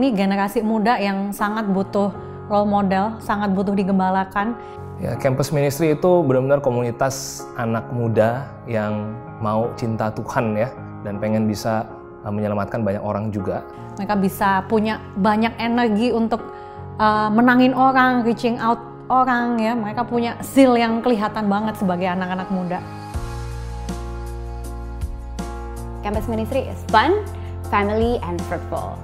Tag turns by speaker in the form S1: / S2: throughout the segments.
S1: ini generasi muda yang sangat butuh role model, sangat butuh digembalakan.
S2: Ya, campus ministry itu benar-benar komunitas anak muda yang mau cinta Tuhan ya, dan pengen bisa menyelamatkan banyak orang juga.
S1: Mereka bisa punya banyak energi untuk menangin orang, reaching out orang ya. Mereka punya zeal yang kelihatan banget sebagai anak-anak muda.
S3: Campus ministry is fun, family, and fruitful.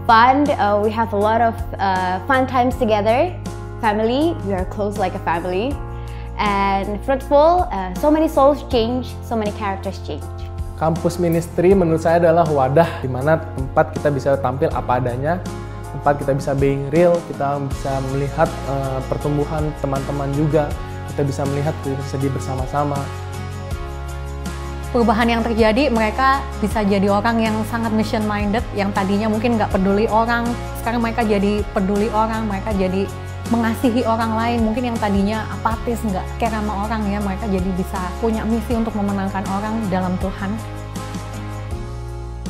S3: Fun, we have a lot of fun times together. Family, we are close like a family. And fruitful, so many souls change, so many characters change.
S4: Campus ministry menurut saya adalah wadah di mana tempat kita bisa tampil apa adanya, tempat kita bisa being real, kita bisa melihat pertumbuhan teman-teman juga, kita bisa melihat sedih bersama-sama.
S1: Perubahan yang terjadi, mereka bisa jadi orang yang sangat mission minded, yang tadinya mungkin nggak peduli orang, sekarang mereka jadi peduli orang, mereka jadi mengasihi orang lain. Mungkin yang tadinya apatis, nggak care sama orang ya, mereka jadi bisa punya misi untuk memenangkan orang dalam Tuhan.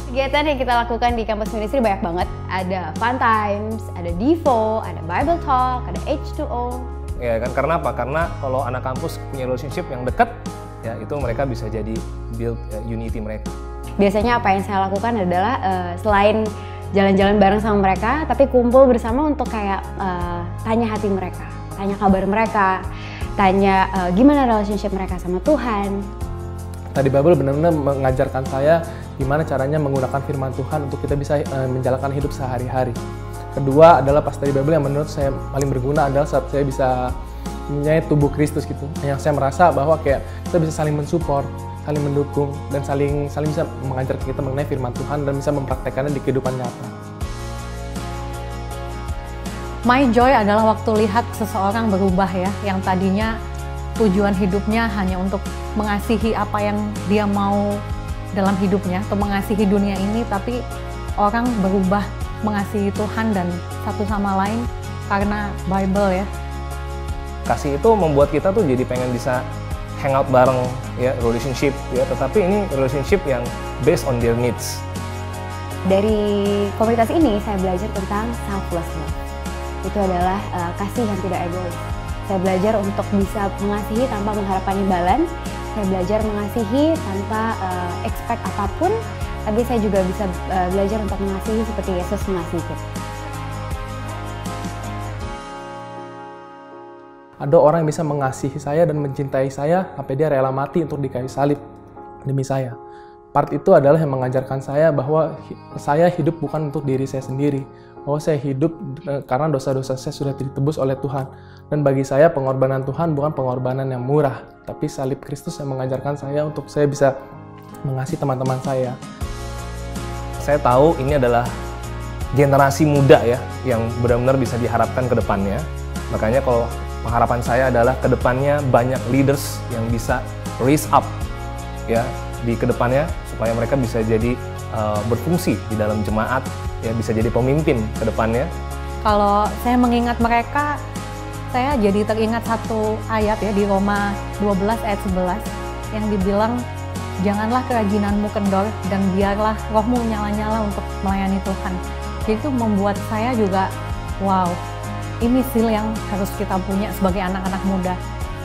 S3: Kegiatan yang kita lakukan di Campus Ministry banyak banget. Ada fun times, ada Devo, ada Bible Talk, ada H2O.
S2: Ya kan, karena apa? Karena kalau anak kampus punya relationship yang dekat, ya itu mereka bisa jadi build unity mereka.
S3: Biasanya apa yang saya lakukan adalah selain jalan-jalan bareng sama mereka, tapi kumpul bersama untuk kayak tanya hati mereka, tanya kabar mereka, tanya gimana relationship mereka sama Tuhan.
S4: Tadi Bible benar-benar mengajarkan saya gimana caranya menggunakan firman Tuhan untuk kita bisa menjalankan hidup sehari-hari. Kedua adalah pas tadi Bible yang menurut saya paling berguna adalah saat saya bisa mempunyai tubuh Kristus gitu. Yang saya merasa bahwa kayak kita bisa saling mensupport, saling mendukung, dan saling bisa mengajar kita mengenai firman Tuhan dan bisa mempraktekannya di kehidupan nyata.
S1: My joy adalah waktu lihat seseorang berubah ya, yang tadinya tujuan hidupnya hanya untuk mengasihi apa yang dia mau dalam hidupnya, atau mengasihi dunia ini, tapi orang berubah mengasihi Tuhan dan satu sama lain karena Bible ya.
S2: Kasih itu membuat kita tuh jadi pengen bisa hangout bareng ya, relationship ya, tetapi ini relationship yang based on their needs.
S3: Dari komunitas ini saya belajar tentang selfless love. Itu adalah kasih yang tidak egois. Saya belajar untuk bisa mengasihi tanpa mengharapkan imbalan. Saya belajar mengasihi tanpa expect apapun, tapi saya juga bisa belajar untuk mengasihi seperti Yesus mengasihi kita.
S4: Ada orang yang bisa mengasihi saya dan mencintai saya sampai dia rela mati untuk di kayu salib demi saya. Part itu adalah yang mengajarkan saya bahwa saya hidup bukan untuk diri saya sendiri, bahwa saya hidup karena dosa-dosa saya sudah ditebus oleh Tuhan. Dan bagi saya pengorbanan Tuhan bukan pengorbanan yang murah, tapi salib Kristus yang mengajarkan saya untuk saya bisa mengasihi teman-teman saya.
S2: Saya tahu ini adalah generasi muda ya, yang benar-benar bisa diharapkan ke depannya. Makanya kalau pengharapan saya adalah ke depannya banyak leaders yang bisa raise up ya di kedepannya, supaya mereka bisa jadi berfungsi di dalam jemaat ya, bisa jadi pemimpin ke depannya.
S1: Kalau saya mengingat mereka, saya jadi teringat satu ayat ya di Roma 12 ayat 11 yang dibilang, janganlah kerajinanmu kendor dan biarlah rohmu nyala-nyala untuk melayani Tuhan. Jadi itu membuat saya juga wow, ini zeal yang harus kita punya sebagai anak-anak muda.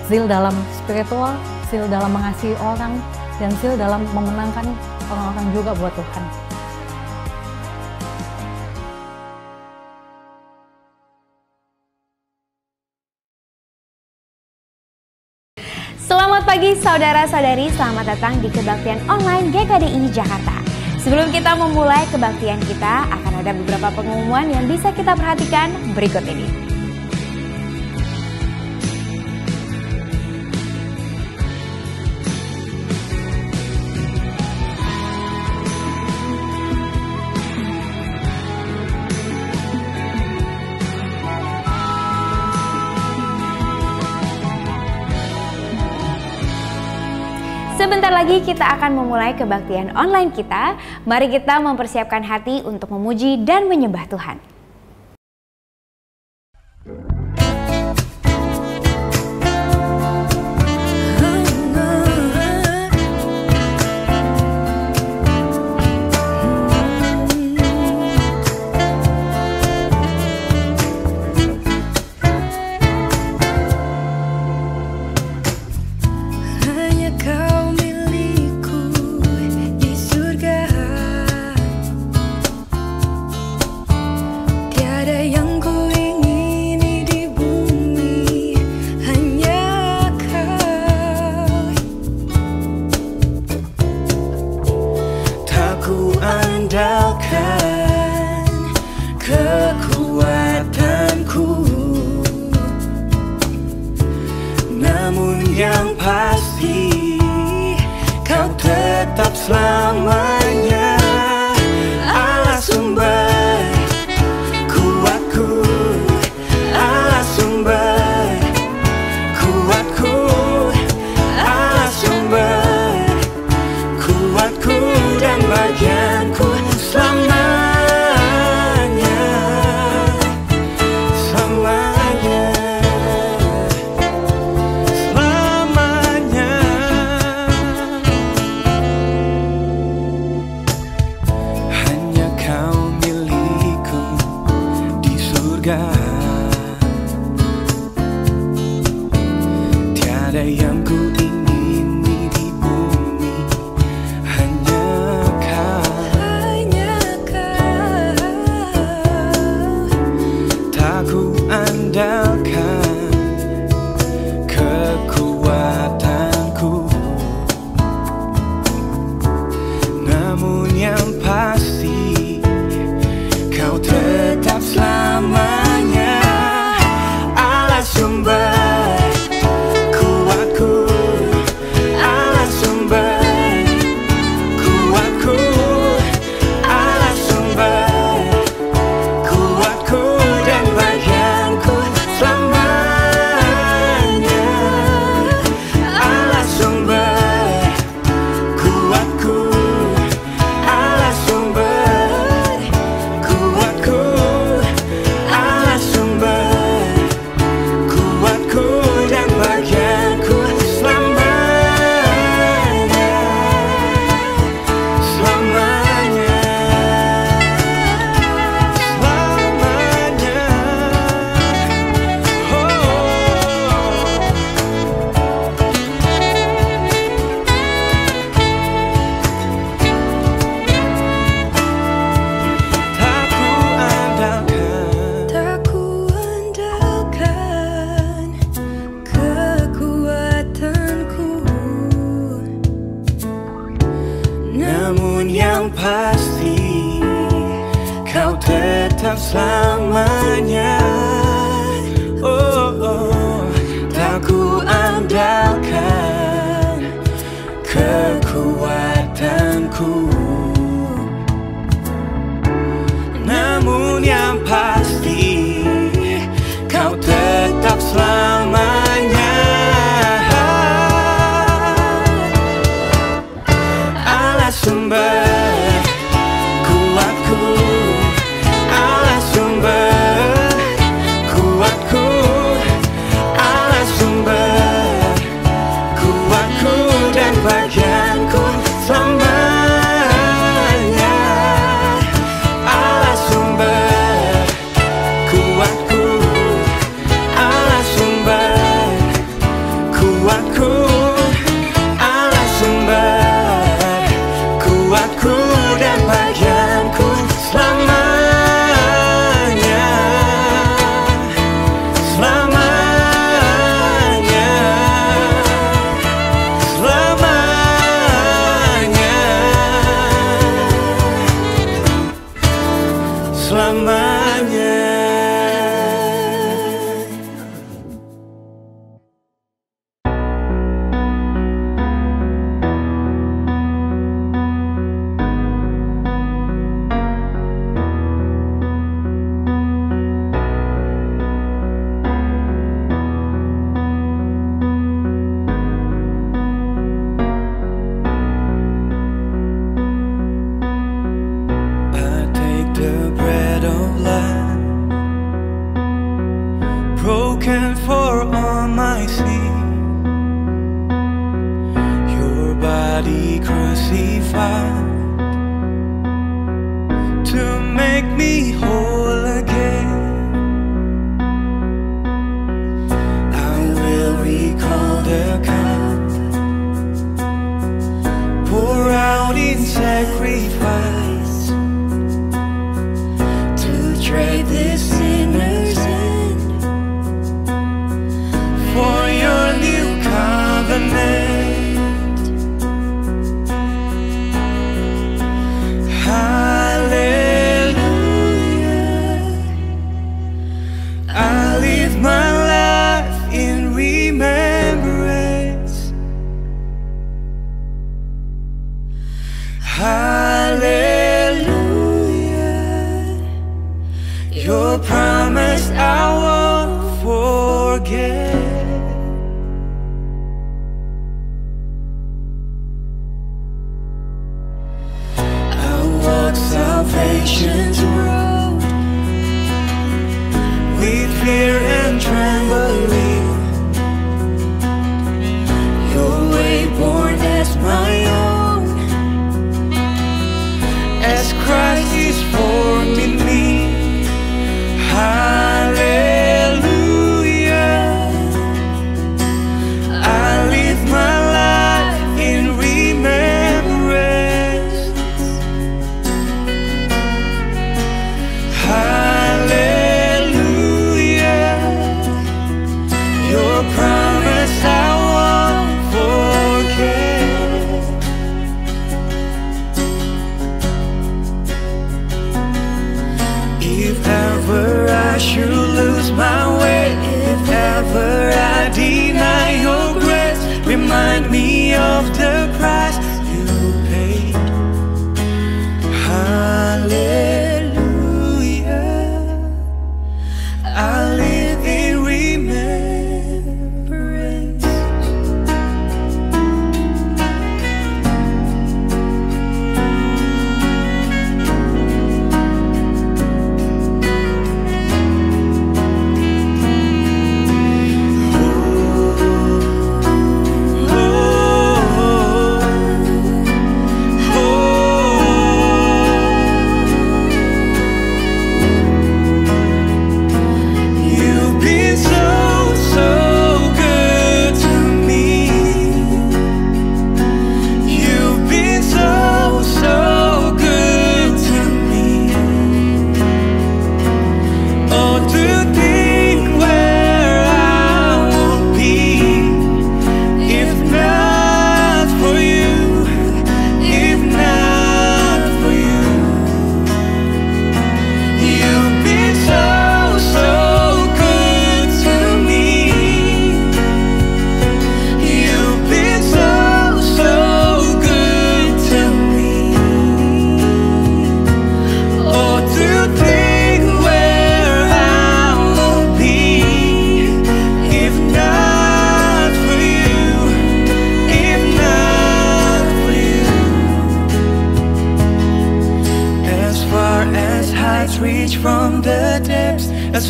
S1: Zeal dalam spiritual, zeal dalam mengasihi orang, dan zeal dalam memenangkan orang-orang juga buat Tuhan.
S3: Selamat pagi saudara-saudari, selamat datang di Kebaktian Online GKDI Jakarta. Sebelum kita memulai kebaktian kita, akan ada beberapa pengumuman yang bisa kita perhatikan berikut ini. Sebentar lagi kita akan memulai kebaktian online kita. Mari kita mempersiapkan hati untuk memuji dan menyembah Tuhan.
S5: surga. Tiada yang ku ingini di bumi, hanya kau. Tak ku andalkan kekuatanku, namun yang pasti kau tetap selamanya Allah sumber kuatku, Allah sumber kuatku, Allah sumber kuatku dan bagianku selamanya. Allah sumber kuatku, Allah sumber kuatku, Allah sumber kuatku dan bagianku selamanya, selamanya, selamanya. Tak ku andalkan kekuatanku, namun yang pasti kau tetap selamanya. Oh, oh. Tak ku andalkan kekuatanku, namun yang pasti kau tetap selamanya. Allah sumber kuatku, Allah sumber kuatku, Allah sumber kuatku dan bagianku selamanya. Allah sumber kuatku, Allah sumber kuatku, Allah sumber kuatku dan bagianku selamanya, selamanya, selamanya, selamanya. I take the bread of life, broken for all my sin, your body crucified to make me whole again. I will recall the cup, pour out in sacrifice, to trade this sinner's end for your new covenant. Hallelujah, I live my life in remembrance. Hallelujah, your promise I won't forget. I walk salvation's road with fear and trembling, your way born as my own, as Christ is formed in me. Hallelujah.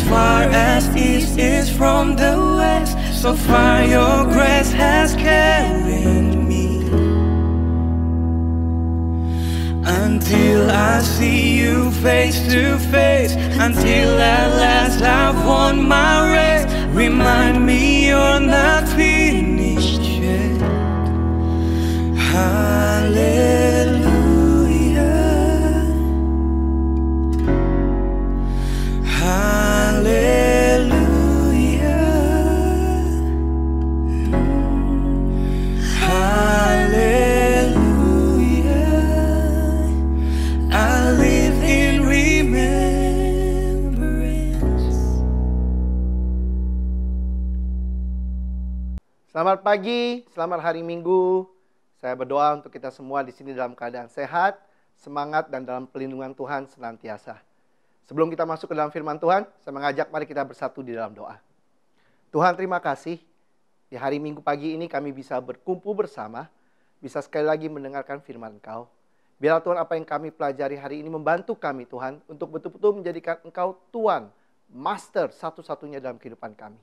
S5: far as east is from the west, so far your grace has carried me. Until I see you face to face, until at last I've won my race. Remind me you're not finished yet. Hallelujah, hallelujah, hallelujah. I live in remembrance.
S6: Selamat pagi, selamat hari Minggu. Saya berdoa untuk kita semua di sini dalam keadaan sehat, semangat, dan dalam pelindungan Tuhan senantiasa. Sebelum kita masuk ke dalam firman Tuhan, saya mengajak mari kita bersatu di dalam doa. Tuhan, terima kasih. Di hari Minggu pagi ini kami bisa berkumpul bersama, bisa sekali lagi mendengarkan firman Engkau. Biarlah Tuhan apa yang kami pelajari hari ini membantu kami Tuhan untuk betul-betul menjadikan Engkau Tuhan, Master satu-satunya dalam kehidupan kami.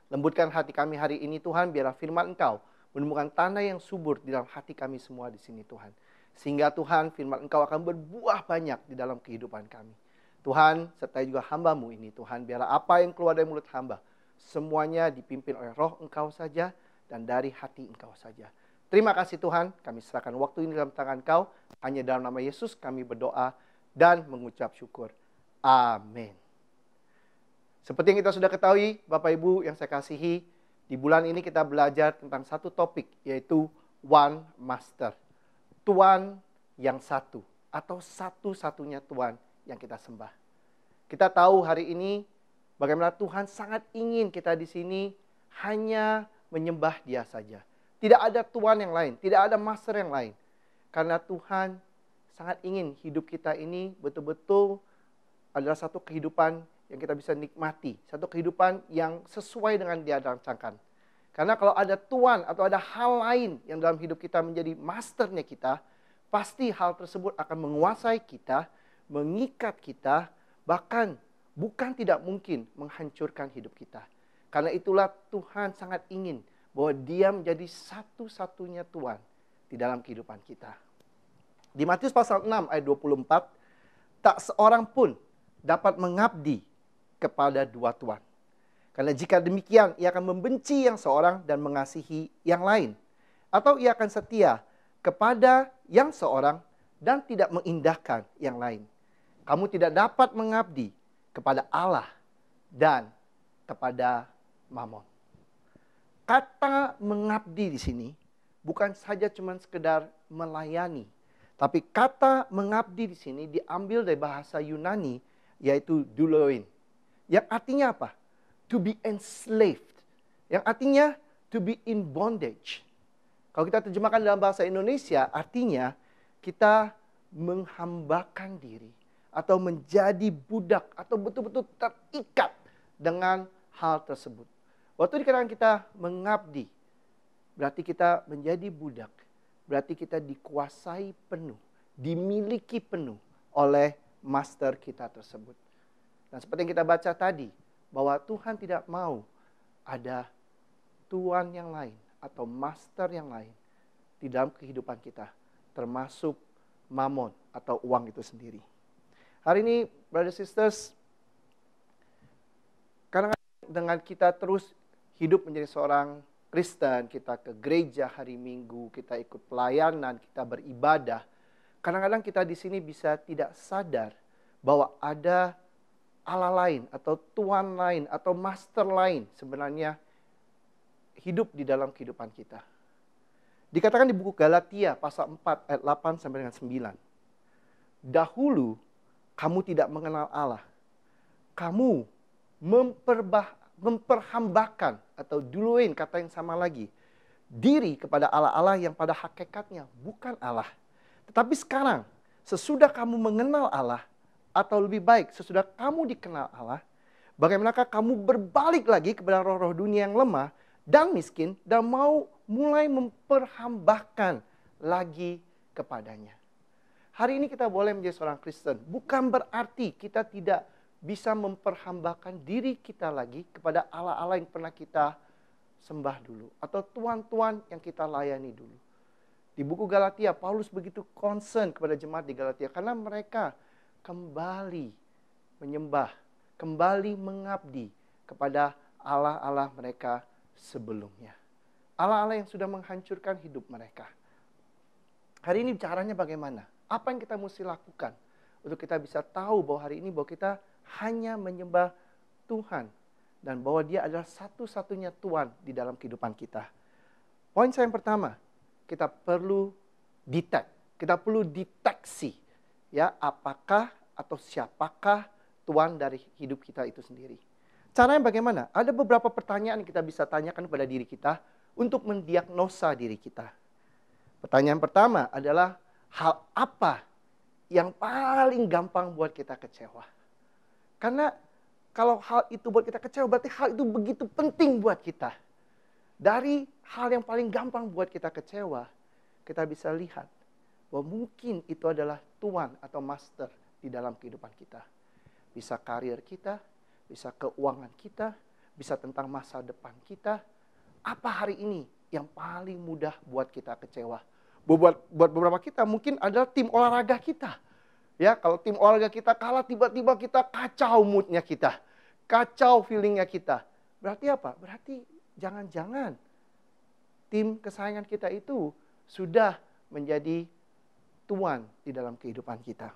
S6: Lembutkan hati kami hari ini Tuhan, biarlah firman Engkau menemukan tanah yang subur di dalam hati kami semua di sini Tuhan. Sehingga Tuhan firman Engkau akan berbuah banyak di dalam kehidupan kami. Tuhan, sertai juga hamba-Mu ini Tuhan, biarlah apa yang keluar dari mulut hamba, semuanya dipimpin oleh roh Engkau saja dan dari hati Engkau saja. Terima kasih Tuhan, kami serahkan waktu ini dalam tangan Engkau. Hanya dalam nama Yesus kami berdoa dan mengucap syukur. Amin. Seperti yang kita sudah ketahui, Bapak Ibu yang saya kasihi, di bulan ini kita belajar tentang satu topik, yaitu One Master. Tuhan yang satu, atau satu-satunya Tuhan yang kita sembah. Kita tahu hari ini bagaimana Tuhan sangat ingin kita di sini hanya menyembah Dia saja. Tidak ada Tuhan yang lain, tidak ada Master yang lain. Karena Tuhan sangat ingin hidup kita ini betul-betul adalah satu kehidupan yang kita bisa nikmati. Satu kehidupan yang sesuai dengan Dia rancangkan. Karena kalau ada Tuhan atau ada hal lain yang dalam hidup kita menjadi masternya kita, pasti hal tersebut akan menguasai kita, mengikat kita, bahkan bukan tidak mungkin menghancurkan hidup kita. Karena itulah Tuhan sangat ingin bahwa Dia menjadi satu-satunya Tuhan di dalam kehidupan kita. Di Matius pasal 6 ayat 24, tak seorang pun dapat mengabdi kepada dua Tuhan. Karena jika demikian, ia akan membenci yang seorang dan mengasihi yang lain. Atau ia akan setia kepada yang seorang dan tidak mengindahkan yang lain. Kamu tidak dapat mengabdi kepada Allah dan kepada Mamon. Kata mengabdi di sini bukan saja cuma sekedar melayani. Tapi kata mengabdi di sini diambil dari bahasa Yunani, yaitu douloin. Yang artinya apa? To be enslaved. Yang artinya to be in bondage. Kalau kita terjemahkan dalam bahasa Indonesia, artinya kita menghambakan diri. Atau menjadi budak. Atau betul-betul terikat dengan hal tersebut. Waktu dikatakan kita mengabdi, berarti kita menjadi budak. Berarti kita dikuasai penuh. Dimiliki penuh oleh master kita tersebut. Dan seperti yang kita baca tadi, bahwa Tuhan tidak mau ada tuan yang lain atau master yang lain di dalam kehidupan kita, termasuk mamon atau uang itu sendiri. Hari ini, brothers sisters, kadang-kadang dengan kita terus hidup menjadi seorang Kristen, kita ke gereja hari Minggu, kita ikut pelayanan, kita beribadah, kadang-kadang kita di sini bisa tidak sadar bahwa ada Allah lain atau Tuhan lain atau master lain sebenarnya hidup di dalam kehidupan kita. Dikatakan di buku Galatia pasal 4 ayat 8 sampai dengan 9. Dahulu kamu tidak mengenal Allah. Kamu memperhambakan atau duluin kata yang sama lagi. Diri kepada Allah-Allah yang pada hakikatnya bukan Allah. Tetapi sekarang sesudah kamu mengenal Allah, atau lebih baik, sesudah kamu dikenal Allah, bagaimanakah kamu berbalik lagi kepada roh-roh dunia yang lemah dan miskin dan mau mulai memperhambakan lagi kepadanya. Hari ini kita boleh menjadi seorang Kristen. Bukan berarti kita tidak bisa memperhambakan diri kita lagi kepada Allah-Allah yang pernah kita sembah dulu. Atau tuan-tuan yang kita layani dulu. Di buku Galatia, Paulus begitu concern kepada jemaat di Galatia. Karena mereka kembali menyembah, kembali mengabdi kepada Allah-Allah mereka sebelumnya. Allah-Allah yang sudah menghancurkan hidup mereka. Hari ini caranya bagaimana? Apa yang kita mesti lakukan untuk kita bisa tahu bahwa hari ini bahwa kita hanya menyembah Tuhan dan bahwa Dia adalah satu-satunya Tuhan di dalam kehidupan kita. Poin saya yang pertama, kita perlu kita perlu deteksi ya apakah atau siapakah Tuhan dari hidup kita itu sendiri. Caranya bagaimana? Ada beberapa pertanyaan yang kita bisa tanyakan kepada diri kita untuk mendiagnosa diri kita. Pertanyaan pertama adalah, hal apa yang paling gampang buat kita kecewa? Karena kalau hal itu buat kita kecewa, berarti hal itu begitu penting buat kita. Dari hal yang paling gampang buat kita kecewa, kita bisa lihat bahwa mungkin itu adalah tuan atau master di dalam kehidupan kita. Bisa karir kita, bisa keuangan kita, bisa tentang masa depan kita. Apa hari ini yang paling mudah buat kita kecewa? Buat beberapa kita mungkin adalah tim olahraga kita. Ya, kalau tim olahraga kita kalah, tiba-tiba kita kacau moodnya kita. Kacau feelingnya kita. Berarti apa? Berarti jangan-jangan tim kesayangan kita itu sudah menjadi tuan di dalam kehidupan kita.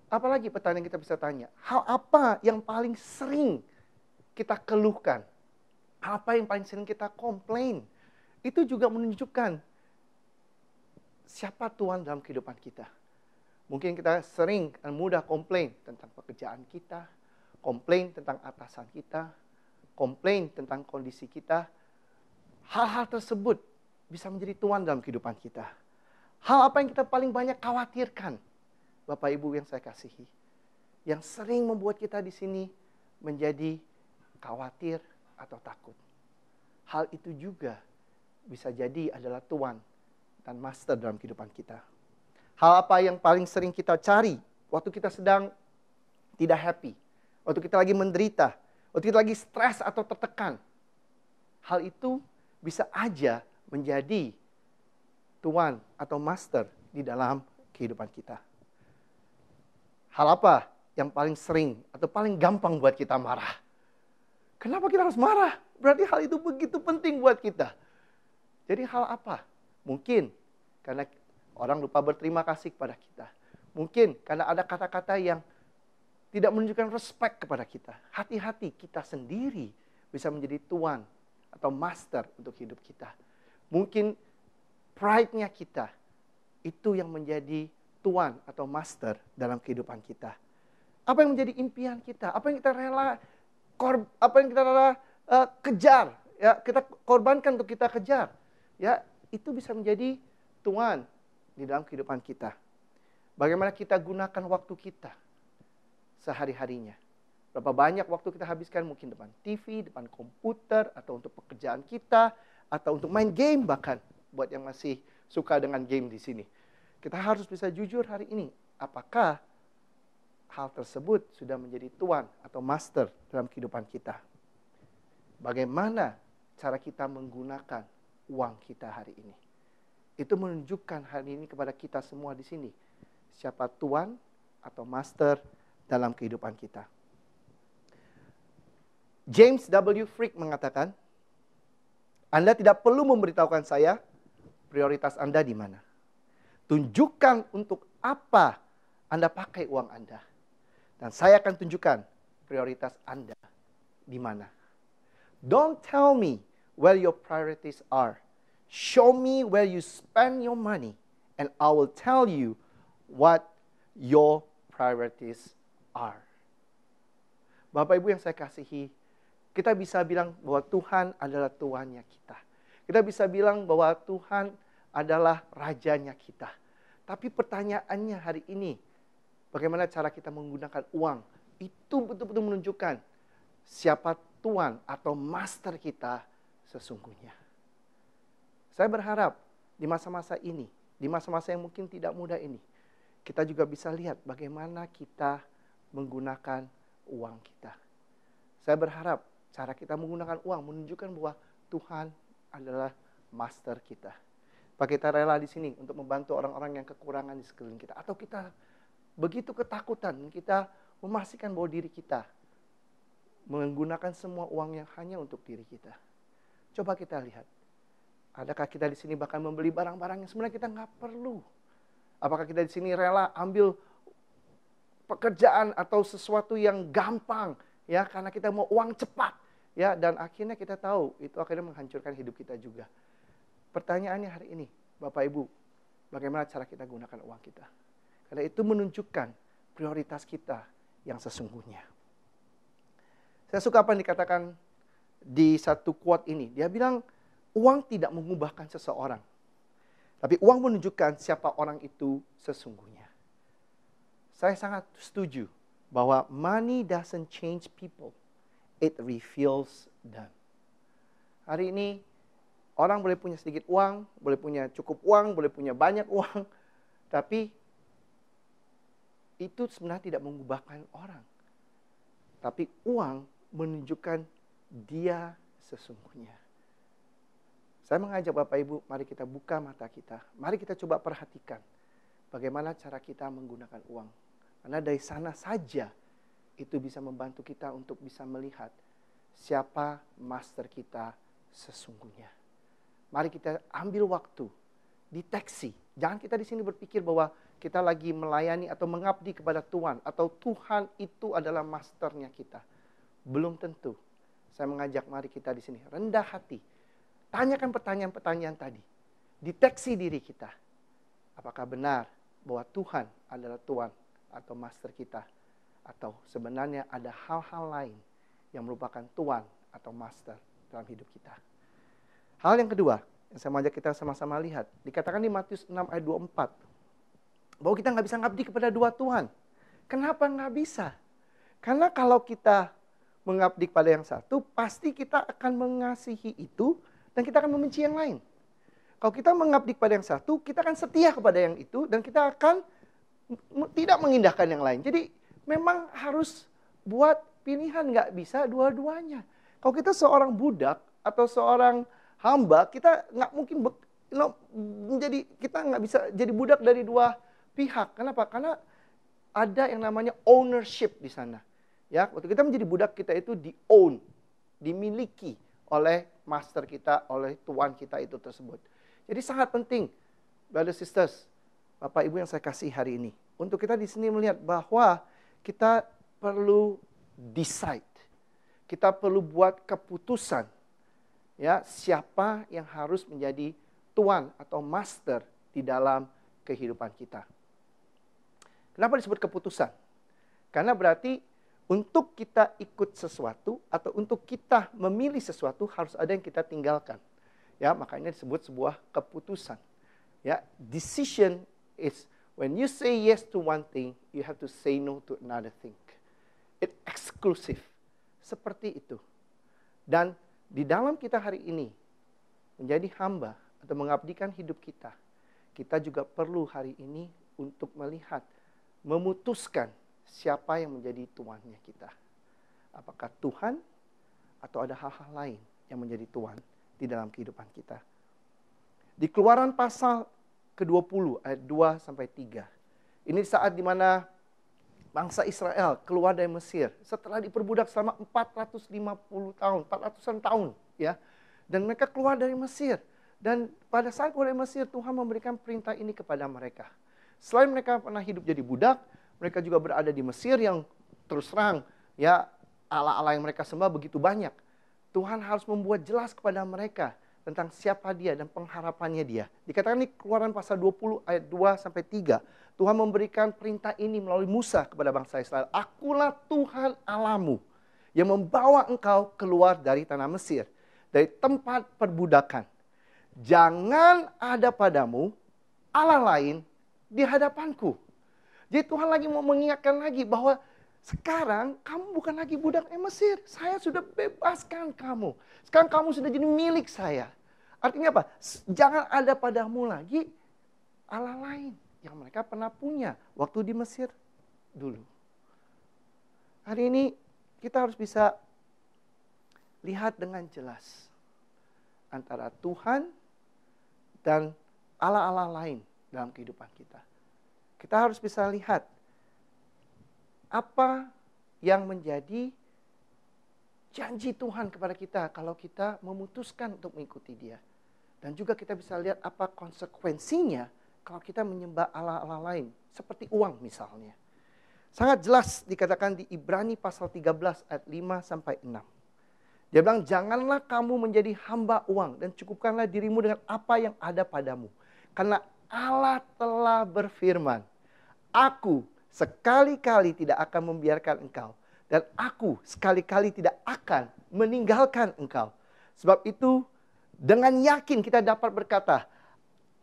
S6: Apalagi pertanyaan kita bisa tanya, hal apa yang paling sering kita keluhkan? Apa yang paling sering kita komplain? Itu juga menunjukkan siapa Tuhan dalam kehidupan kita. Mungkin kita sering dan mudah komplain tentang pekerjaan kita, komplain tentang atasan kita, komplain tentang kondisi kita. Hal-hal tersebut bisa menjadi Tuhan dalam kehidupan kita. Hal apa yang kita paling banyak khawatirkan, Bapak Ibu yang saya kasihi, yang sering membuat kita di sini menjadi khawatir atau takut. Hal itu juga bisa jadi adalah Tuhan dan master dalam kehidupan kita. Hal apa yang paling sering kita cari waktu kita sedang tidak happy, waktu kita lagi menderita, waktu kita lagi stres atau tertekan. Hal itu bisa aja menjadi Tuhan atau master di dalam kehidupan kita. Hal apa yang paling sering atau paling gampang buat kita marah? Kenapa kita harus marah? Berarti hal itu begitu penting buat kita. Jadi hal apa? Mungkin karena orang lupa berterima kasih kepada kita. Mungkin karena ada kata-kata yang tidak menunjukkan respect kepada kita. Hati-hati, kita sendiri bisa menjadi tuan atau master untuk hidup kita. Mungkin pride-nya kita itu yang menjadi tuan atau master dalam kehidupan kita. Apa yang menjadi impian kita? Apa yang kita rela kejar? Ya, kita korbankan untuk kita kejar. Ya, itu bisa menjadi tuan di dalam kehidupan kita. Bagaimana kita gunakan waktu kita sehari-harinya. Berapa banyak waktu kita habiskan mungkin depan TV, depan komputer, atau untuk pekerjaan kita, atau untuk main game bahkan. Buat yang masih suka dengan game di sini. Kita harus bisa jujur hari ini. Apakah hal tersebut sudah menjadi tuan atau master dalam kehidupan kita? Bagaimana cara kita menggunakan uang kita hari ini? Itu menunjukkan hari ini kepada kita semua di sini. Siapa tuan atau master dalam kehidupan kita. James W. Frick mengatakan, Anda tidak perlu memberitahukan saya prioritas Anda di mana. Tunjukkan untuk apa Anda pakai uang Anda. Dan saya akan tunjukkan prioritas Anda di mana. Don't tell me where your priorities are. Show me where you spend your money, and I will tell you what your priorities are. Bapak Ibu yang saya kasihi, kita bisa bilang bahwa Tuhan adalah Tuhannya kita. Kita bisa bilang bahwa Tuhan adalah rajanya kita. Tapi pertanyaannya hari ini, bagaimana cara kita menggunakan uang? Itu betul-betul menunjukkan siapa Tuhan atau master kita sesungguhnya. Saya berharap di masa-masa ini, di masa-masa yang mungkin tidak mudah ini, kita juga bisa lihat bagaimana kita menggunakan uang kita. Saya berharap cara kita menggunakan uang menunjukkan bahwa Tuhan adalah master kita. Apakah kita rela di sini untuk membantu orang-orang yang kekurangan di sekeliling kita? Atau kita begitu ketakutan, kita memastikan bahwa diri kita menggunakan semua uang yang hanya untuk diri kita. Coba kita lihat. Adakah kita di sini bahkan membeli barang-barang yang sebenarnya kita nggak perlu? Apakah kita di sini rela ambil pekerjaan atau sesuatu yang gampang, ya, karena kita mau uang cepat, ya, dan akhirnya kita tahu itu akhirnya menghancurkan hidup kita juga. Pertanyaannya hari ini, Bapak Ibu, bagaimana cara kita gunakan uang kita? Karena itu menunjukkan prioritas kita yang sesungguhnya. Saya suka apa yang dikatakan di satu quote ini. Dia bilang, uang tidak mengubahkan seseorang, tapi uang menunjukkan siapa orang itu sesungguhnya. Saya sangat setuju bahwa money doesn't change people, it reveals them. Hari ini orang boleh punya sedikit uang, boleh punya cukup uang, boleh punya banyak uang, tapi itu sebenarnya tidak mengubahkan orang. Tapi uang menunjukkan dia sesungguhnya. Saya mengajak Bapak Ibu, mari kita buka mata kita. Mari kita coba perhatikan bagaimana cara kita menggunakan uang. Karena dari sana saja itu bisa membantu kita untuk bisa melihat siapa master kita sesungguhnya. Mari kita ambil waktu, deteksi. Jangan kita di sini berpikir bahwa kita lagi melayani atau mengabdi kepada Tuhan. Atau Tuhan itu adalah masternya kita. Belum tentu. Saya mengajak mari kita di sini rendah hati. Tanyakan pertanyaan-pertanyaan tadi. Deteksi diri kita. Apakah benar bahwa Tuhan adalah Tuhan atau master kita? Atau sebenarnya ada hal-hal lain yang merupakan Tuhan atau master dalam hidup kita. Hal yang kedua yang saya mengajak kita sama-sama lihat. Dikatakan di Matius 6 ayat 24. Bahwa kita nggak bisa ngabdi kepada dua Tuhan. Kenapa nggak bisa? Karena kalau kita mengabdi kepada yang satu, pasti kita akan mengasihi itu dan kita akan membenci yang lain. Kalau kita mengabdi kepada yang satu, kita akan setia kepada yang itu dan kita akan tidak mengindahkan yang lain. Jadi memang harus buat pilihan, nggak bisa dua-duanya. Kalau kita seorang budak atau seorang hamba, kita nggak mungkin kita nggak bisa jadi budak dari dua pihak. Kenapa? Karena ada yang namanya ownership di sana. Ya, waktu kita menjadi budak, kita itu di-own, dimiliki oleh master kita, oleh tuan kita itu tersebut. Jadi sangat penting, brothers sisters, Bapak Ibu yang saya kasih hari ini, untuk kita di sini melihat bahwa kita perlu decide, kita perlu buat keputusan, ya, siapa yang harus menjadi tuan atau master di dalam kehidupan kita. Kenapa disebut keputusan? Karena berarti untuk kita ikut sesuatu atau untuk kita memilih sesuatu harus ada yang kita tinggalkan. Ya, makanya disebut sebuah keputusan. Ya, decision is when you say yes to one thing, you have to say no to another thing. It exclusive. Seperti itu. Dan di dalam kita hari ini menjadi hamba atau mengabdikan hidup kita, kita juga perlu hari ini untuk melihat, memutuskan siapa yang menjadi tuannya kita. Apakah Tuhan atau ada hal-hal lain yang menjadi tuan di dalam kehidupan kita. Di Keluaran pasal ke-20 ayat 2 sampai 3. Ini saat di mana bangsa Israel keluar dari Mesir setelah diperbudak selama 450 tahun, 400-an tahun, ya. Dan mereka keluar dari Mesir. Dan pada saat keluar dari Mesir, Tuhan memberikan perintah ini kepada mereka. Selain mereka pernah hidup jadi budak, mereka juga berada di Mesir yang terus terang, ya, ala-ala yang mereka sembah begitu banyak. Tuhan harus membuat jelas kepada mereka tentang siapa dia dan pengharapannya dia. Dikatakan di Keluaran pasal 20 ayat 2 sampai 3, Tuhan memberikan perintah ini melalui Musa kepada bangsa Israel. Akulah Tuhan Allahmu yang membawa engkau keluar dari tanah Mesir, dari tempat perbudakan. Jangan ada padamu Allah lain di hadapanku. Jadi Tuhan lagi mau mengingatkan lagi bahwa sekarang kamu bukan lagi budak Mesir. Saya sudah bebaskan kamu. Sekarang kamu sudah jadi milik saya. Artinya apa? Jangan ada padamu lagi Allah lain yang mereka pernah punya waktu di Mesir dulu. hari ini kita harus bisa lihat dengan jelas antara Tuhan dan Allah-Allah lain dalam kehidupan kita. Kita harus bisa lihat apa yang menjadi janji Tuhan kepada kita kalau kita memutuskan untuk mengikuti Dia. Dan juga kita bisa lihat apa konsekuensinya kalau kita menyembah Allah-Allah lain. Seperti uang misalnya. Sangat jelas dikatakan di Ibrani pasal 13 ayat 5-6. Dia bilang, janganlah kamu menjadi hamba uang dan cukupkanlah dirimu dengan apa yang ada padamu. Karena Allah telah berfirman, aku sekali-kali tidak akan membiarkan engkau. Dan aku sekali-kali tidak akan meninggalkan engkau. Sebab itu, dengan yakin kita dapat berkata,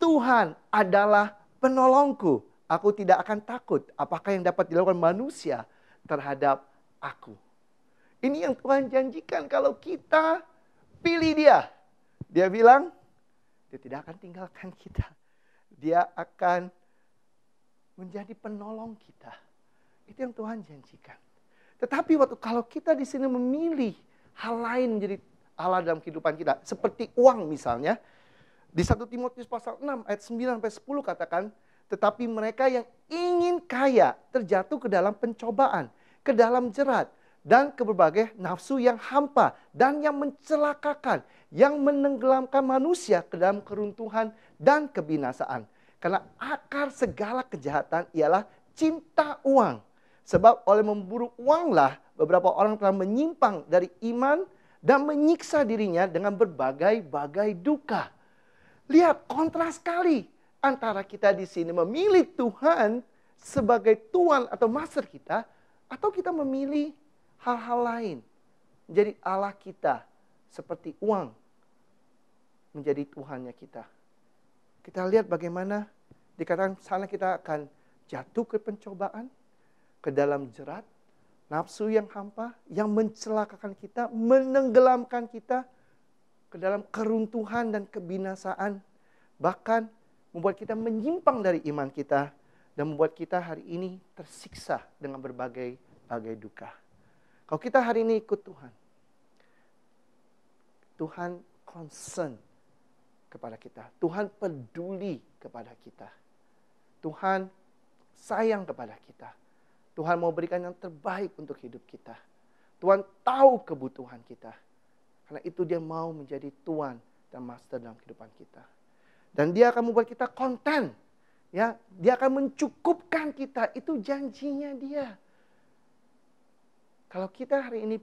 S6: Tuhan adalah penolongku. Aku tidak akan takut apakah yang dapat dilakukan manusia terhadap aku. Ini yang Tuhan janjikan kalau kita pilih Dia. Dia bilang, Dia tidak akan tinggalkan kita. Dia akan menjadi penolong kita. Itu yang Tuhan janjikan. Tetapi kalau kita di sini memilih hal lain menjadi Allah dalam kehidupan kita, seperti uang misalnya, di 1 Timotius pasal 6 ayat 9-10 katakan, tetapi mereka yang ingin kaya terjatuh ke dalam pencobaan, ke dalam jerat, dan ke berbagai nafsu yang hampa, dan yang mencelakakan, yang menenggelamkan manusia ke dalam keruntuhan dan kebinasaan. Karena akar segala kejahatan ialah cinta uang. Sebab oleh memburu uanglah beberapa orang telah menyimpang dari iman dan menyiksa dirinya dengan berbagai-bagai duka. Lihat kontras sekali antara kita di sini memilih Tuhan sebagai Tuhan atau Master kita, atau kita memilih hal-hal lain menjadi Allah kita seperti uang menjadi Tuhannya kita. Kita lihat bagaimana dikatakan sana kita akan jatuh ke pencobaan, ke dalam jerat, nafsu yang hampa, yang mencelakakan kita, menenggelamkan kita ke dalam keruntuhan dan kebinasaan. Bahkan membuat kita menyimpang dari iman kita dan membuat kita hari ini tersiksa dengan berbagai duka. Kalau kita hari ini ikut Tuhan, Tuhan concern kepada kita. Tuhan peduli kepada kita. Tuhan sayang kepada kita. Tuhan mau berikan yang terbaik untuk hidup kita. Tuhan tahu kebutuhan kita. Karena itu Dia mau menjadi Tuhan dan Master dalam kehidupan kita. Dan Dia akan membuat kita konten. Ya, Dia akan mencukupkan kita. Itu janjinya Dia. Kalau kita hari ini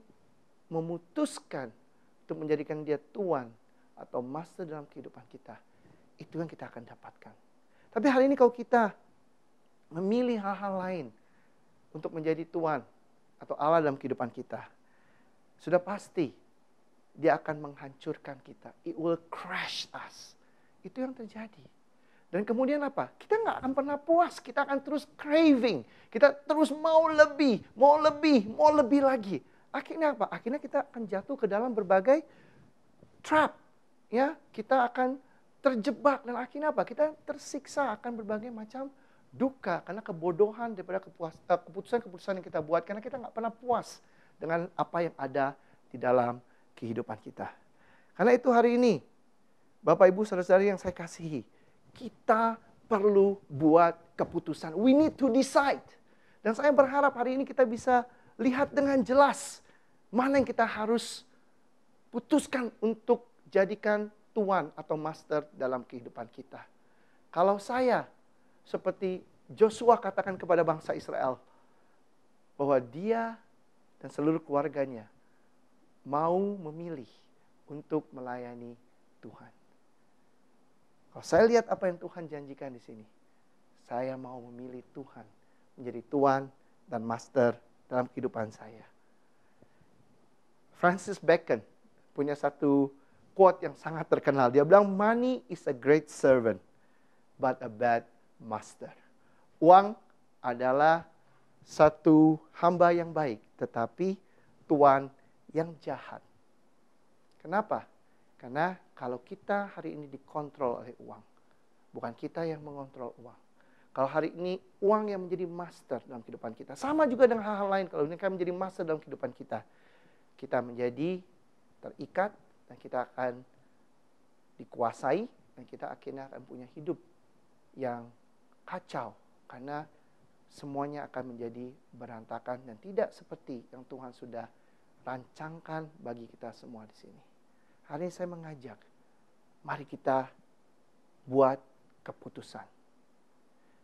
S6: memutuskan untuk menjadikan Dia Tuhan atau Master dalam kehidupan kita, itu yang kita akan dapatkan. Tapi hari ini kalau kita memilih hal-hal lain untuk menjadi Tuhan atau Allah dalam kehidupan kita, sudah pasti Dia akan menghancurkan kita. It will crash us. Itu yang terjadi. Dan kemudian apa? Kita nggak akan pernah puas. Kita akan terus craving. Kita terus mau lebih lagi. Akhirnya apa? Akhirnya kita akan jatuh ke dalam berbagai trap. Ya, kita akan terjebak dan akhirnya apa? Kita tersiksa akan berbagai macam duka karena kebodohan daripada keputusan-keputusan yang kita buat, karena kita nggak pernah puas dengan apa yang ada di dalam kehidupan kita. Karena itu hari ini, Bapak Ibu Saudara-saudari yang saya kasihi, kita perlu buat keputusan. We need to decide. Dan saya berharap hari ini kita bisa lihat dengan jelas mana yang kita harus putuskan untuk jadikan Tuhan atau Master dalam kehidupan kita. Kalau saya seperti Joshua katakan kepada bangsa Israel, bahwa dia dan seluruh keluarganya mau memilih untuk melayani Tuhan. Kalau saya lihat apa yang Tuhan janjikan di sini, saya mau memilih Tuhan menjadi Tuhan dan Master dalam kehidupan saya. Francis Bacon punya satu quote yang sangat terkenal. Dia bilang, money is a great servant, but a bad master. Uang adalah satu hamba yang baik, tetapi tuan yang jahat. Kenapa? Karena kalau kita hari ini dikontrol oleh uang, bukan kita yang mengontrol uang. Kalau hari ini uang yang menjadi master dalam kehidupan kita. Sama juga dengan hal-hal lain. Kalau ini kan menjadi master dalam kehidupan kita. Kita menjadi terikat dan kita akan dikuasai. Dan kita akhirnya akan punya hidup yang kacau. Karena semuanya akan menjadi berantakan dan tidak seperti yang Tuhan sudah rancangkan bagi kita semua di sini. Hari ini saya mengajak, mari kita buat keputusan.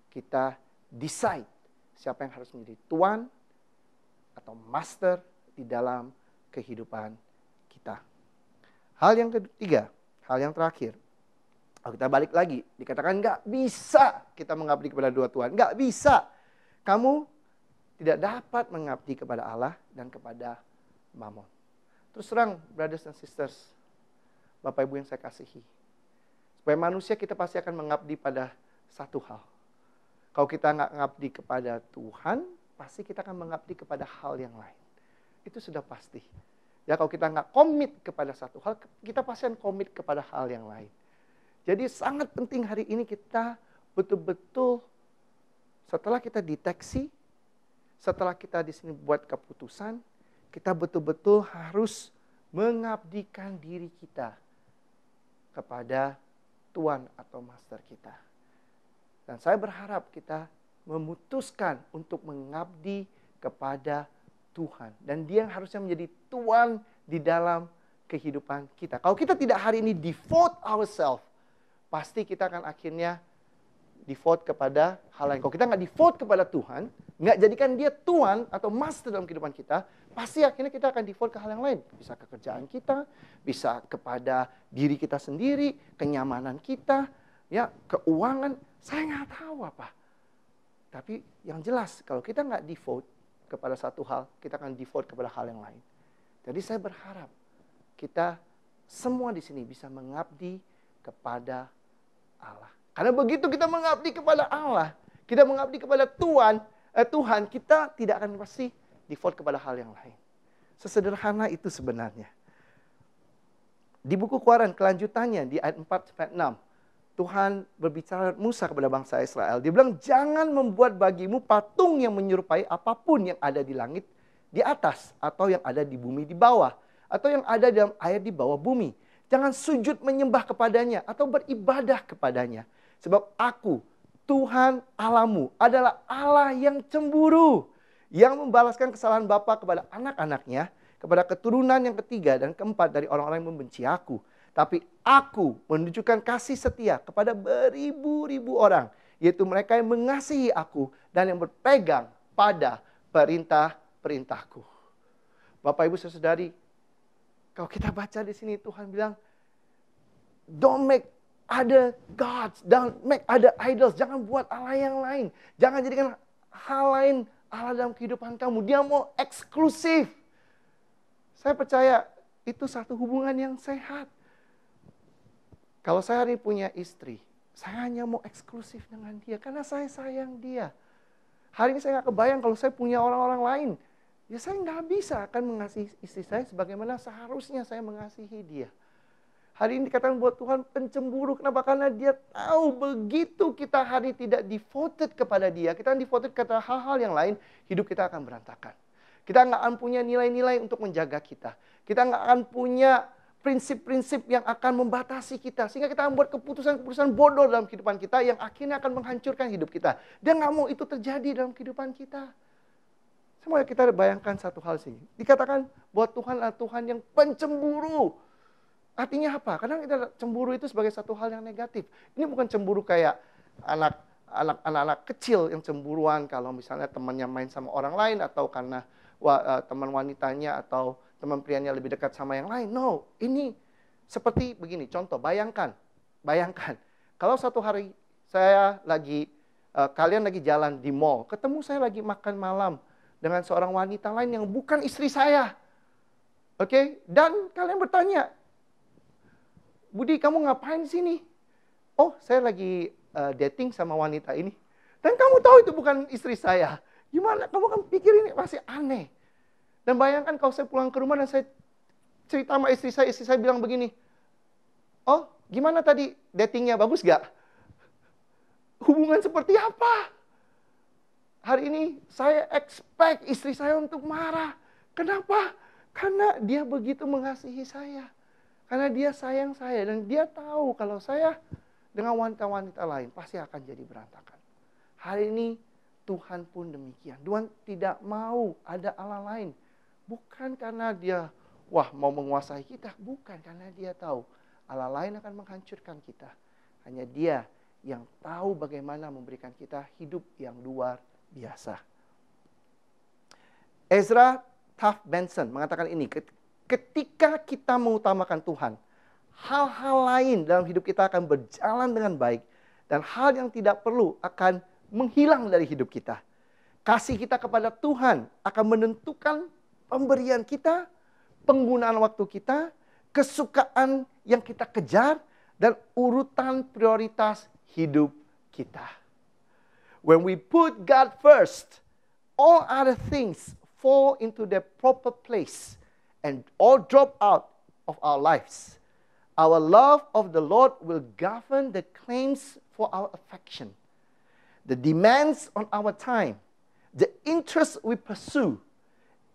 S6: Kita decide siapa yang harus menjadi tuan atau master di dalam kehidupan kita. Hal yang ketiga, hal yang terakhir. Kalau kita balik lagi, dikatakan nggak bisa kita mengabdi kepada dua Tuhan. Nggak bisa. Kamu tidak dapat mengabdi kepada Allah dan kepada Mammon. Terus terang, brothers and sisters, Bapak Ibu yang saya kasihi. Sebagai manusia kita pasti akan mengabdi pada satu hal. Kalau kita nggak mengabdi kepada Tuhan, pasti kita akan mengabdi kepada hal yang lain. Itu sudah pasti. Ya, kalau kita nggak komit kepada satu hal, kita pasti akan komit kepada hal yang lain. Jadi sangat penting hari ini kita betul-betul setelah kita deteksi, setelah kita di sini buat keputusan, kita betul-betul harus mengabdikan diri kita kepada Tuan atau Master kita. Dan saya berharap kita memutuskan untuk mengabdi kepada Tuhan. Dan dia yang harusnya menjadi Tuan di dalam kehidupan kita. Kalau kita tidak hari ini devote ourselves, pasti kita akan akhirnya devote kepada hal lain. Kalau kita nggak devote kepada Tuhan, nggak jadikan dia Tuan atau Master dalam kehidupan kita, pasti akhirnya kita akan devote ke hal yang lain. Bisa ke kerjaan kita, bisa kepada diri kita sendiri, kenyamanan kita, ya keuangan, saya nggak tahu apa. Tapi yang jelas, kalau kita nggak devote kepada satu hal, kita akan devote kepada hal yang lain. Jadi saya berharap kita semua di sini bisa mengabdi kepada Allah. Karena begitu kita mengabdi kepada Allah, kita mengabdi kepada Tuhan, kita tidak akan pasti default kepada hal yang lain. Sesederhana itu sebenarnya. Di buku Keluaran kelanjutannya di ayat 4-6, Tuhan berbicara Musa kepada bangsa Israel. Dia bilang, jangan membuat bagimu patung yang menyerupai apapun yang ada di langit di atas, atau yang ada di bumi di bawah, atau yang ada dalam air di bawah bumi. Jangan sujud menyembah kepadanya atau beribadah kepadanya. Sebab aku, Tuhan Allahmu, adalah Allah yang cemburu, yang membalaskan kesalahan bapa kepada anak-anaknya, kepada keturunan yang ketiga dan keempat dari orang-orang yang membenci aku. Tapi aku menunjukkan kasih setia kepada beribu-ribu orang, yaitu mereka yang mengasihi aku dan yang berpegang pada perintah-perintahku. Bapak, Ibu, Saudari, kalau kita baca di sini Tuhan bilang, don't make other gods, don't make other idols. Jangan buat Allah yang lain. Jangan jadikan hal lain Allah dalam kehidupan kamu. Dia mau eksklusif. Saya percaya itu satu hubungan yang sehat. Kalau saya hari ini punya istri, saya hanya mau eksklusif dengan dia karena saya sayang dia. Hari ini saya nggak kebayang kalau saya punya orang-orang lain. Ya saya nggak bisa akan mengasihi istri saya sebagaimana seharusnya saya mengasihi dia. Hari ini dikatakan buat Tuhan pencemburu. Kenapa? Karena dia tahu begitu kita hari tidak devoted kepada dia, kita devoted kepada hal-hal yang lain, hidup kita akan berantakan. Kita nggak akan punya nilai-nilai untuk menjaga kita. Kita nggak akan punya prinsip-prinsip yang akan membatasi kita. Sehingga kita membuat keputusan-keputusan bodoh dalam kehidupan kita yang akhirnya akan menghancurkan hidup kita. Dia nggak mau itu terjadi dalam kehidupan kita. Semuanya kita bayangkan satu hal sih. Dikatakan bahwa Tuhan adalah Tuhan yang pencemburu. Artinya apa? Kadang kita cemburu itu sebagai satu hal yang negatif. Ini bukan cemburu kayak anak-anak kecil yang cemburuan kalau misalnya temannya main sama orang lain atau karena teman wanitanya atau teman prianya lebih dekat sama yang lain. No, ini seperti begini. Contoh, bayangkan. Kalau satu hari kalian lagi jalan di mall, ketemu saya lagi makan malam dengan seorang wanita lain yang bukan istri saya. Oke? Dan kalian bertanya, Budi, kamu ngapain di sini? Oh, saya lagi dating sama wanita ini. Dan kamu tahu itu bukan istri saya. Gimana? Kamu kan pikir ini masih aneh. Dan bayangkan kalau saya pulang ke rumah dan saya cerita sama istri saya bilang begini, oh, gimana tadi datingnya, bagus gak? hubungan seperti apa? Hari ini saya expect istri saya untuk marah. Kenapa? Karena dia begitu mengasihi saya. Karena dia sayang saya dan dia tahu kalau saya dengan wanita-wanita lain pasti akan jadi berantakan. Hari ini Tuhan pun demikian. Tuhan tidak mau ada Allah lain. Bukan karena dia mau menguasai kita. Bukan, karena dia tahu Allah lain akan menghancurkan kita. Hanya dia yang tahu bagaimana memberikan kita hidup yang luar biasa. Ezra Taft Benson mengatakan ini, ketika kita mengutamakan Tuhan, hal-hal lain dalam hidup kita akan berjalan dengan baik dan hal yang tidak perlu akan menghilang dari hidup kita. Kasih kita kepada Tuhan akan menentukan pemberian kita, penggunaan waktu kita, kesukaan yang kita kejar, dan urutan prioritas hidup kita. When we put God first, all other things fall into their proper place and all drop out of our lives. Our love of the Lord will govern the claims for our affection, the demands on our time, the interests we pursue,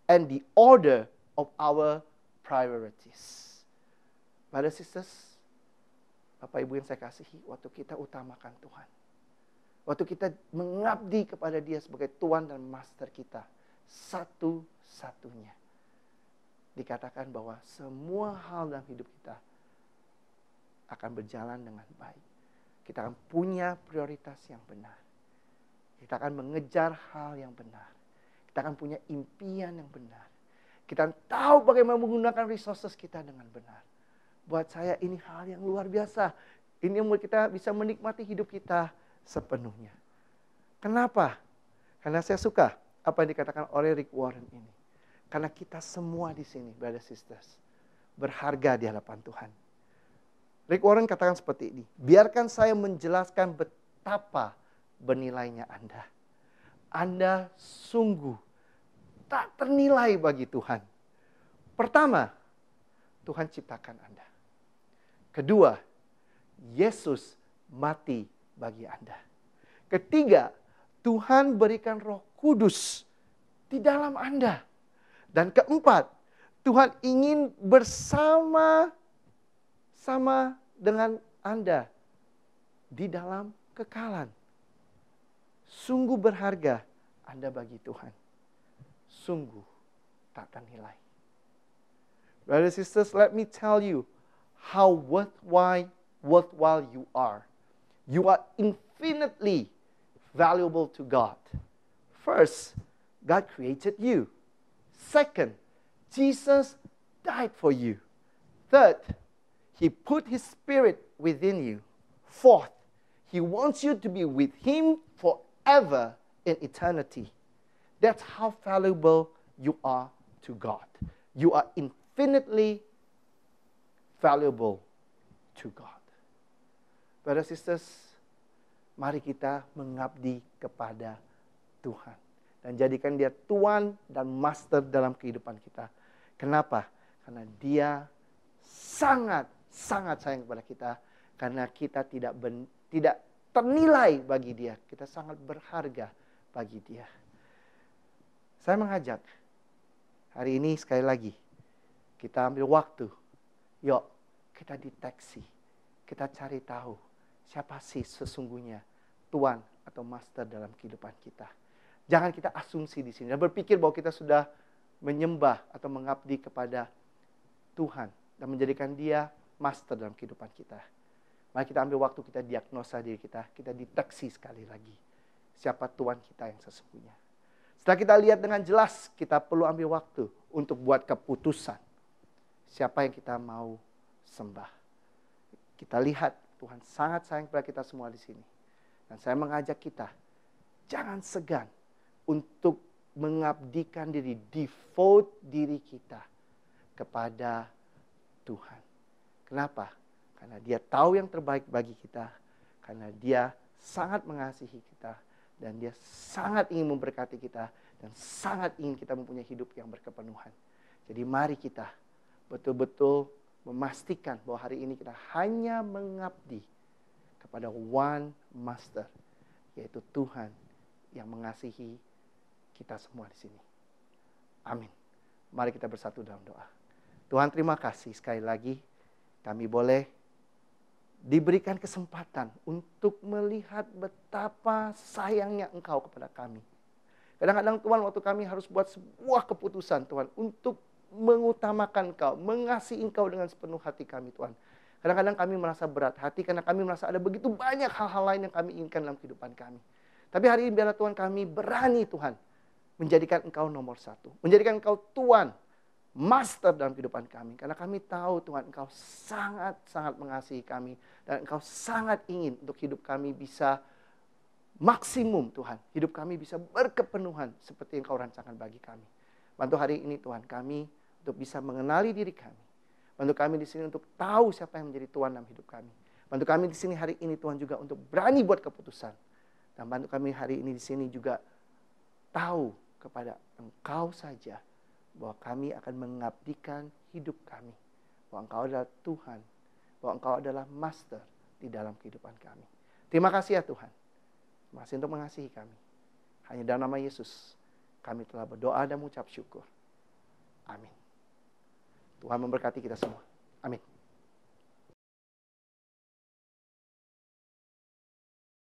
S6: and the order of our priorities. Brothers and sisters, Bapak Ibu yang saya kasihi, waktu kita utamakan Tuhan, waktu kita mengabdi kepada Dia sebagai Tuhan dan Master kita, satu-satunya, dikatakan bahwa semua hal dalam hidup kita akan berjalan dengan baik. Kita akan punya prioritas yang benar. Kita akan mengejar hal yang benar. Kita akan punya impian yang benar. Kita akan tahu bagaimana menggunakan resources kita dengan benar. Buat saya ini hal yang luar biasa. Ini yang membuat kita bisa menikmati hidup kita sepenuhnya. Kenapa? Karena saya suka apa yang dikatakan oleh Rick Warren ini. Karena kita semua di sini, brothers sisters, berharga di hadapan Tuhan. Rick Warren katakan seperti ini, biarkan saya menjelaskan betapa bernilainya Anda. Anda sungguh tak ternilai bagi Tuhan. Pertama, Tuhan ciptakan Anda. Kedua, Yesus mati bagi Anda. Ketiga, Tuhan berikan Roh Kudus di dalam Anda. Dan keempat, Tuhan ingin bersama dengan Anda di dalam kekalan. Sungguh berharga Anda bagi Tuhan. Sungguh tak ternilai. Brothers and sisters, let me tell you how worthwhile you are. You are infinitely valuable to God. First, God created you. Second, Jesus died for you. Third, He put His Spirit within you. Fourth, He wants you to be with Him forever in eternity. That's how valuable you are to God. You are infinitely valuable to God. Brothers and sisters, mari kita mengabdi kepada Tuhan. Dan jadikan Dia Tuan dan Master dalam kehidupan kita. Kenapa? Karena Dia sangat sayang kepada kita. Karena kita tidak ternilai bagi Dia. Kita sangat berharga bagi Dia. Saya mengajak hari ini sekali lagi, kita ambil waktu. Yuk, kita deteksi. Kita cari tahu siapa sih sesungguhnya Tuan atau Master dalam kehidupan kita. Jangan kita asumsi di sini dan berpikir bahwa kita sudah menyembah atau mengabdi kepada Tuhan dan menjadikan Dia Master dalam kehidupan kita. Mari kita ambil waktu, kita diagnosa diri kita deteksi sekali lagi siapa Tuhan kita yang sesungguhnya. Setelah kita lihat dengan jelas, kita perlu ambil waktu untuk buat keputusan siapa yang kita mau sembah. Kita lihat Tuhan sangat sayang kepada kita semua di sini. Dan saya mengajak kita, jangan segan untuk mengabdikan diri, devote diri kita kepada Tuhan. Kenapa? Karena Dia tahu yang terbaik bagi kita. Karena Dia sangat mengasihi kita. Dan Dia sangat ingin memberkati kita. Dan sangat ingin kita mempunyai hidup yang berkepenuhan. Jadi mari kita betul-betul memastikan bahwa hari ini kita hanya mengabdi kepada one master. yaitu Tuhan yang mengasihi kita semua di sini. Amin. Mari kita bersatu dalam doa. Tuhan, terima kasih sekali lagi kami boleh diberikan kesempatan untuk melihat betapa sayangnya Engkau kepada kami. Kadang-kadang Tuhan, waktu kami harus buat sebuah keputusan Tuhan untuk mengutamakan Engkau, mengasihi Engkau dengan sepenuh hati kami Tuhan. Kadang-kadang kami merasa berat hati karena kami merasa ada begitu banyak hal-hal lain yang kami inginkan dalam kehidupan kami. Tapi hari ini biarlah Tuhan kami berani Tuhan menjadikan Engkau nomor satu. Menjadikan Engkau Tuhan, master dalam kehidupan kami. Karena kami tahu Tuhan Engkau sangat-sangat mengasihi kami. Dan Engkau sangat ingin untuk hidup kami bisa maksimum Tuhan. Hidup kami bisa berkepenuhan seperti yang Engkau rancangan bagi kami. Bantu hari ini Tuhan kami untuk bisa mengenali diri kami. Bantu kami di sini untuk tahu siapa yang menjadi Tuhan dalam hidup kami. Bantu kami di sini hari ini Tuhan juga untuk berani buat keputusan. Dan bantu kami hari ini di sini juga tahu kepada Engkau saja bahwa kami akan mengabdikan hidup kami. Bahwa Engkau adalah Tuhan. Bahwa Engkau adalah master di dalam kehidupan kami. Terima kasih ya Tuhan. Terima kasih untuk mengasihi kami. Hanya dalam nama Yesus kami telah berdoa dan mengucap syukur. Amin. Tuhan memberkati kita semua. Amin.